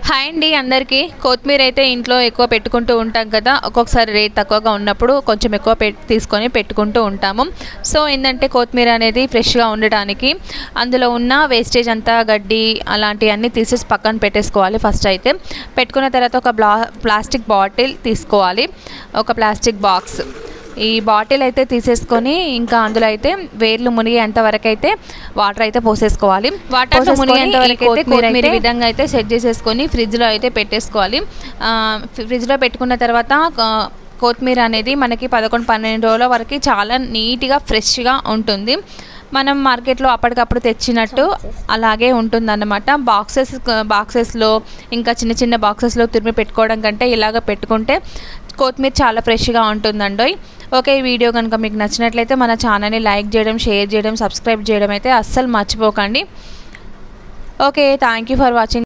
Hi అండి అందరికీ. కొత్తిమీర అయితే ఇంట్లో ఎక్కువ పెట్టుకుంటూ ఉంటాం కదా. ఒక్కొక్కసారి రేట్ తక్కువగా ఉన్నప్పుడు కొంచెం ఎక్కువ తీసుకొని పెట్టుకుంటూ ఉంటాము. సో ఏంటంటే కొత్తిమీర అనేది ఫ్రెష్గా ఉండటానికి అందులో ఉన్న వేస్టేజ్ అంతా గడ్డి అలాంటివన్నీ తీసేసి పక్కన పెట్టేసుకోవాలి. ఫస్ట్ అయితే పెట్టుకున్న తర్వాత ఒక ప్లాస్టిక్ బాటిల్ తీసుకోవాలి, ఒక ప్లాస్టిక్ బాక్స్. ఈ బాటిల్ అయితే తీసేసుకొని ఇంకా అందులో అయితే వేర్లు మునిగేంత వరకు అయితే వాటర్ అయితే పోసేసుకోవాలి. వాటర్ మునిగేంత వరకు అయితే కొత్తిమీర విధంగా అయితే సెట్ చేసేసుకొని ఫ్రిడ్జ్లో అయితే పెట్టేసుకోవాలి. ఫ్రిడ్జ్లో పెట్టుకున్న తర్వాత కొత్తిమీర అనేది మనకి 11-12 రోజుల వరకు చాలా నీట్గా ఫ్రెష్గా ఉంటుంది. మనం మార్కెట్లో అప్పటికప్పుడు తెచ్చినట్టు అలాగే ఉంటుందన్నమాట. బాక్సెస్లో ఇంకా చిన్న చిన్న బాక్సెస్లో తురిమి పెట్టుకోవడం కంటే ఇలాగ పెట్టుకుంటే కొత్తిమీర చాలా ఫ్రెష్గా ఉంటుందండి. ఓకే, ఈ వీడియో కనుక మీకు నచ్చినట్లయితే మన ఛానల్ని లైక్ చేయడం, షేర్ చేయడం, సబ్స్క్రైబ్ చేయడం అయితే అస్సలు మర్చిపోకండి. Okay, thank you for watching.